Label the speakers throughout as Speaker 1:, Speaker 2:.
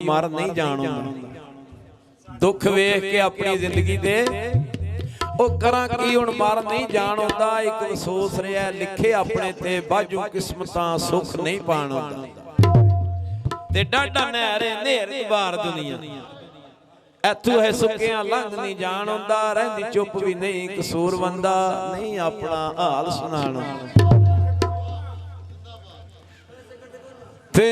Speaker 1: मर नहीं जान हुंदा। दुख वेख के अपनी जिंदगी दे ओ करा की हुण मर नहीं जान हुंदा। एक अफसोस रहा लिखे अपने ते बाजू किस्मतां सुख नहीं पाण हुंदा। ते डाडा नहरे नेर बार दुनिया इथों है सुकियां लंघ नहीं जान हुंदा। रहिंदी चुप भी नहीं कसूर बंदा नहीं अपना हाल सुनाना। ते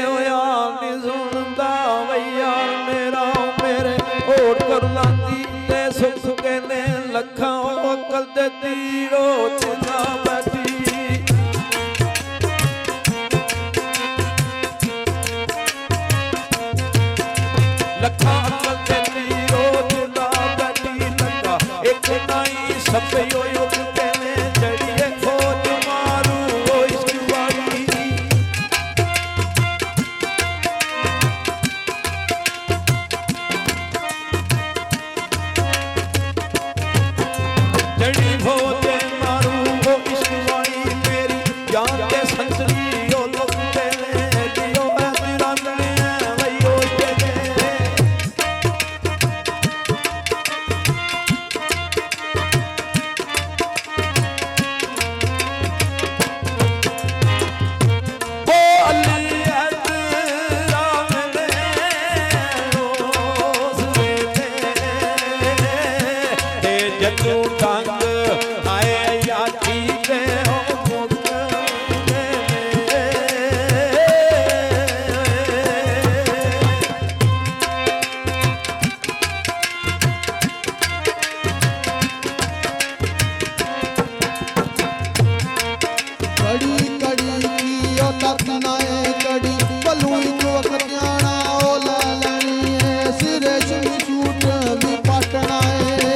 Speaker 1: होया नहीं सुनदा वैया मेरा मेरे होठ कर लांदी ते सुख कहने लखां अकल दे तीरो चिंता बैठी। लखां अकल दे तीरो चिंता बैठी लगा एक नहीं सब यो कहने जड़िए खोज मारू ओ इश्क वाली। जड़ी भोजे मारू वो इश्क वाली मेरी जान के संसरी ओ लोग तेरे दियो है तिरंदे वयो तेरे। ओ अली अज़रा मेरे रोज़ वेले ते जदू ढंग आए यादी दे
Speaker 2: कड़ी कड़ी की ओ तकनाए कड़ी बलुई जो कन्याना ओ लालनी है सिरे चुनी सूट भी पटना है।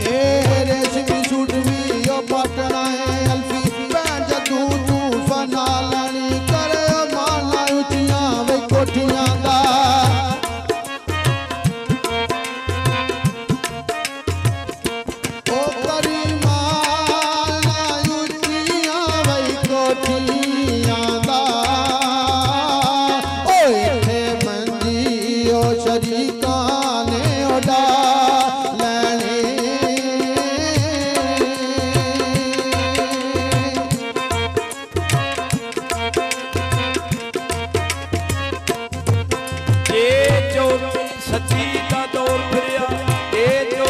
Speaker 2: ए रेशमी सूट भी ओ पटना है अल्फी पैं जदू तू फना लानी करे माला उचियां वे कोठियां दा। ओ करीमाना उचियां वे कोठियां दा। ओ इथे मंजी ओ शरीकां ने ओडा लैने।
Speaker 1: ये जो सच्ची दा दौर फिरिया ये जो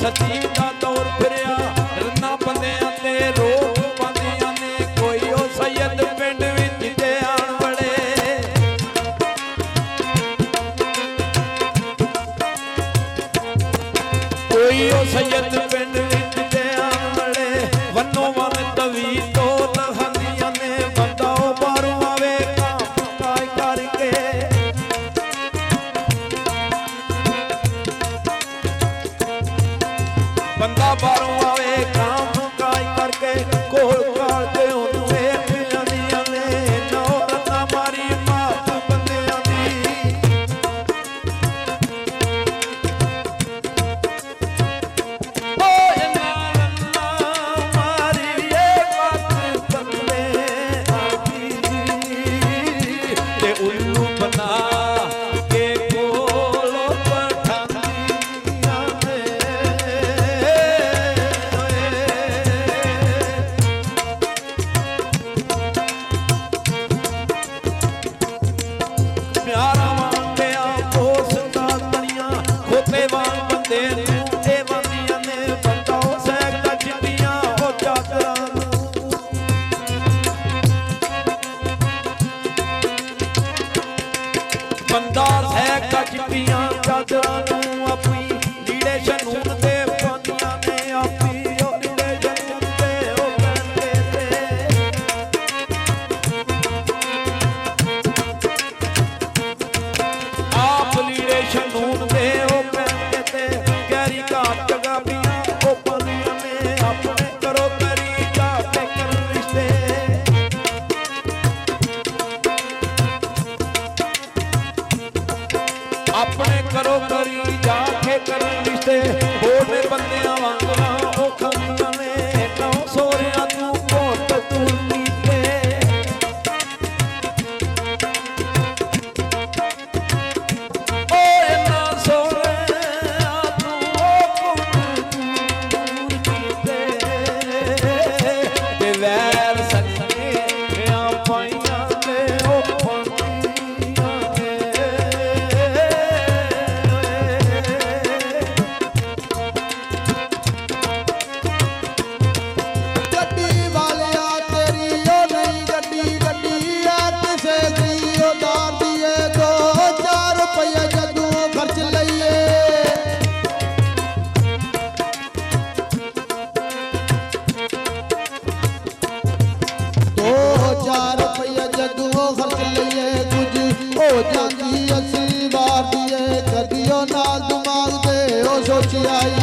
Speaker 1: सच्ची दा दौर फिरिया रन्ना बंदियां ते रोक पांदियां ने कोई ओ सैयद
Speaker 2: 1000 रुपया जदों खर्च लईए कुछ हो जांदी असली वार दी कदियों नाल दिमाग ते ओ सोच आई